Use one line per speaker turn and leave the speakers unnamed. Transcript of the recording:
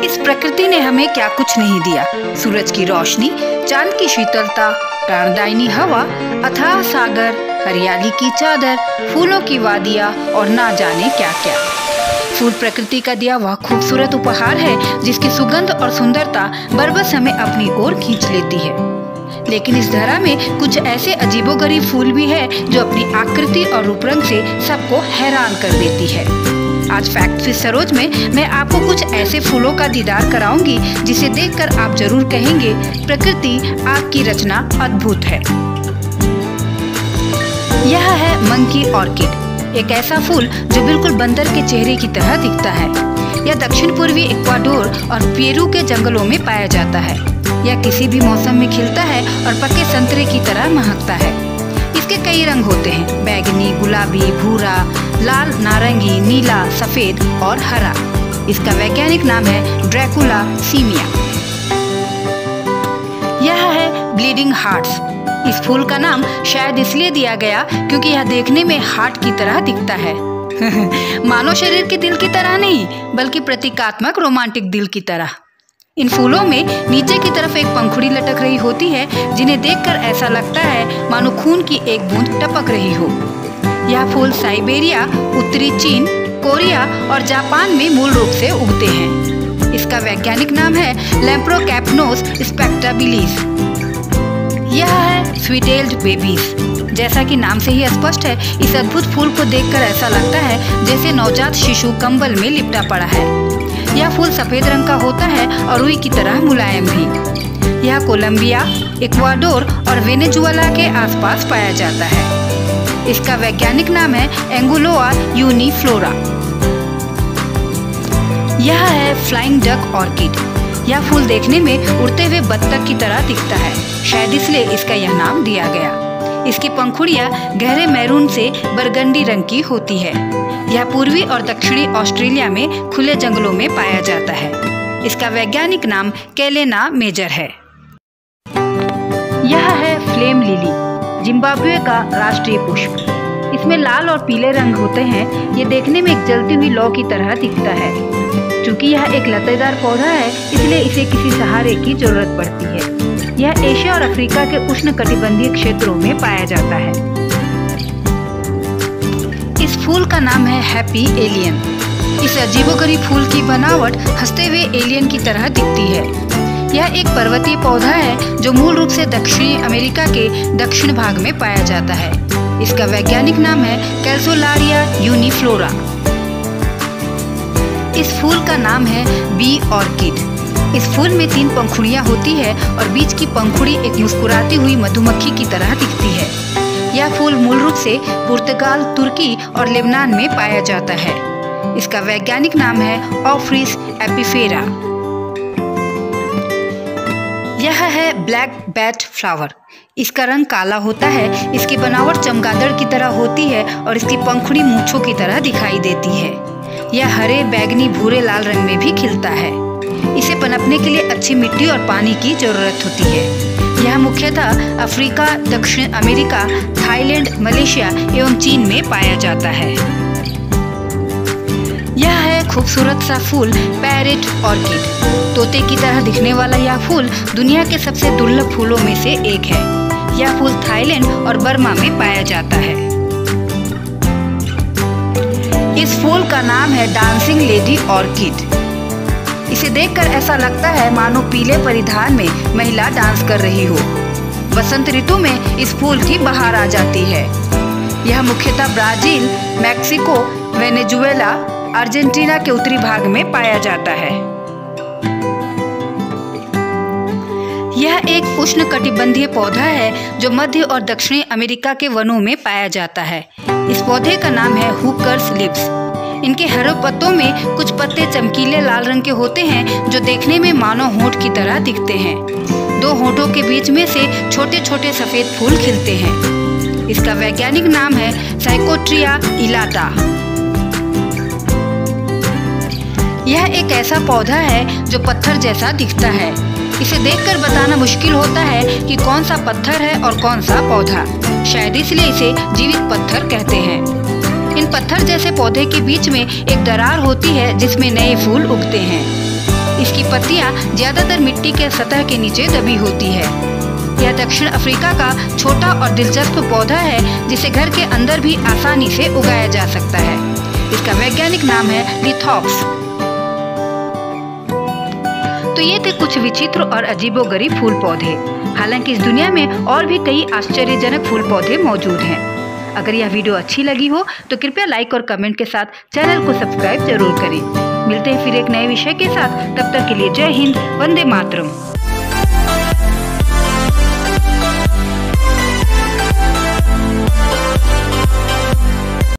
इस प्रकृति ने हमें क्या कुछ नहीं दिया। सूरज की रोशनी, चांद की शीतलता, प्राणदायिनी हवा, अथाह सागर, हरियाली की चादर, फूलों की वादियाँ और ना जाने क्या क्या। फूल प्रकृति का दिया वह खूबसूरत उपहार है जिसकी सुगंध और सुंदरता बरबस हमें अपनी ओर खींच लेती है। लेकिन इस धरा में कुछ ऐसे अजीबोगरीब फूल भी है जो अपनी आकृति और रूप रंग से सबको हैरान कर देती है। आज फैक्ट विद सरोज में मैं आपको कुछ ऐसे फूलों का दीदार कराऊंगी जिसे देखकर आप जरूर कहेंगे प्रकृति आपकी रचना अद्भुत है। यह है मंकी ऑर्किड, एक ऐसा फूल जो बिल्कुल बंदर के चेहरे की तरह दिखता है। यह दक्षिण पूर्वी इक्वाडोर और पेरू के जंगलों में पाया जाता है। यह किसी भी मौसम में खिलता है और पके संतरे की तरह महकता है। इसके कई रंग होते हैं, बैगनी, गुलाबी, भूरा, लाल, नारंगी, नीला, सफेद और हरा। इसका वैज्ञानिक नाम है ड्रैकुला सीमिया। यह है ब्लीडिंग हार्ट्स। इस फूल का नाम शायद इसलिए दिया गया क्योंकि यह देखने में हार्ट की तरह दिखता है। मानव शरीर के दिल की तरह नहीं, बल्कि प्रतीकात्मक रोमांटिक दिल की तरह। इन फूलों में नीचे की तरफ एक पंखुड़ी लटक रही होती है जिन्हें देखकर ऐसा लगता है मानो खून की एक बूंद टपक रही हो। यह फूल साइबेरिया, उत्तरी चीन, कोरिया और जापान में मूल रूप से उगते हैं। इसका वैज्ञानिक नाम है लैम्प्रोकैप्नोस स्पेक्टाबिलिस। यह है स्वीटेल्ड बेबीज। जैसा कि नाम से ही स्पष्ट है, इस अद्भुत फूल को देखकर ऐसा लगता है जैसे नवजात शिशु कंबल में लिपटा पड़ा है। यह फूल सफेद रंग का होता है और रुई की तरह मुलायम भी। यह कोलंबिया, इक्वाडोर और वेनेजुएला के आसपास पाया जाता है। इसका वैज्ञानिक नाम है एंगुलोआ यूनिफ्लोरा। यह है फ्लाइंग डक ऑर्किड। यह फूल देखने में उड़ते हुए बत्तख की तरह दिखता है, शायद इसलिए इसका यह नाम दिया गया। इसकी पंखुड़ियाँ गहरे मैरून से बरगंडी रंग की होती है। यह पूर्वी और दक्षिणी ऑस्ट्रेलिया में खुले जंगलों में पाया जाता है। इसका वैज्ञानिक नाम कैलेना मेजर है। यह है फ्लेम लिली, जिम्बाब्वे का राष्ट्रीय पुष्प। इसमें लाल और पीले रंग होते हैं। ये देखने में एक जलती हुई लौ की तरह दिखता है। चूँकि यह एक लतेदार पौधा है, इसलिए इसे किसी सहारे की जरूरत पड़ती है। यह एशिया और अफ्रीका के उष्णकटिबंधीय क्षेत्रों में पाया जाता है। इस फूल का नाम है हैप्पी एलियन। इस अजीबोगरीब फूल की बनावट हंसते हुए एलियन की तरह दिखती है। यह एक पर्वतीय पौधा है जो मूल रूप से दक्षिणी अमेरिका के दक्षिण भाग में पाया जाता है। इसका वैज्ञानिक नाम है कैल्सोलारिया यूनिफ्लोरा। इस फूल का नाम है बी ऑर्किड। इस फूल में 3 पंखुड़ियाँ होती है और बीच की पंखुड़ी एक मुस्कुराती हुई मधुमक्खी की तरह दिखती है। यह फूल मूल रूप से पुर्तगाल, तुर्की और लेबनान में पाया जाता है। इसका वैज्ञानिक नाम है ऑफ्रिस एपिफेरा। यह है ब्लैक बैट फ्लावर। इसका रंग काला होता है। इसकी बनावट चमगादड़ की तरह होती है और इसकी पंखुड़ी मूंछों की तरह दिखाई देती है। यह हरे, बैगनी, भूरे, लाल रंग में भी खिलता है। इसे पनपने के लिए अच्छी मिट्टी और पानी की जरूरत होती है। यह मुख्यतः अफ्रीका, दक्षिण अमेरिका, थाईलैंड, मलेशिया एवं चीन में पाया जाता है। यह है खूबसूरत सा फूल पैरेट ऑर्किड। तोते की तरह दिखने वाला यह फूल दुनिया के सबसे दुर्लभ फूलों में से एक है। यह फूल थाईलैंड और बर्मा में पाया जाता है। इस फूल का नाम है डांसिंग लेडी ऑर्किड। इसे देखकर ऐसा लगता है मानो पीले परिधान में महिला डांस कर रही हो। बसंत ऋतु में इस फूल की बहार आ जाती है। यह मुख्यतः ब्राजील, मैक्सिको, वेनेजुएला, अर्जेंटीना के उत्तरी भाग में पाया जाता है। यह एक उष्णकटिबंधीय पौधा है जो मध्य और दक्षिणी अमेरिका के वनों में पाया जाता है। इस पौधे का नाम है हुकर्स लिप्स। इनके हरे पत्तों में कुछ पत्ते चमकीले लाल रंग के होते हैं जो देखने में मानो होंठ की तरह दिखते हैं। 2 होंठों के बीच में से छोटे छोटे सफेद फूल खिलते हैं। इसका वैज्ञानिक नाम है साइकोट्रिया इलाटा। यह एक ऐसा पौधा है जो पत्थर जैसा दिखता है। इसे देखकर बताना मुश्किल होता है कि कौन सा पत्थर है और कौन सा पौधा। शायद इसलिए इसे जीवित पत्थर कहते हैं। इन पत्थर जैसे पौधे के बीच में एक दरार होती है जिसमें नए फूल उगते हैं। इसकी पत्तियां ज्यादातर मिट्टी के सतह के नीचे दबी होती है। यह दक्षिण अफ्रीका का छोटा और दिलचस्प पौधा है जिसे घर के अंदर भी आसानी से उगाया जा सकता है। इसका वैज्ञानिक नाम है लिथॉप्स। तो ये थे कुछ विचित्र और अजीबोगरीब फूल पौधे। हालांकि इस दुनिया में और भी कई आश्चर्यजनक फूल पौधे मौजूद हैं। अगर यह वीडियो अच्छी लगी हो तो कृपया लाइक और कमेंट के साथ चैनल को सब्सक्राइब जरूर करें। मिलते हैं फिर एक नए विषय के साथ। तब तक के लिए जय हिंद, वंदे मातरम।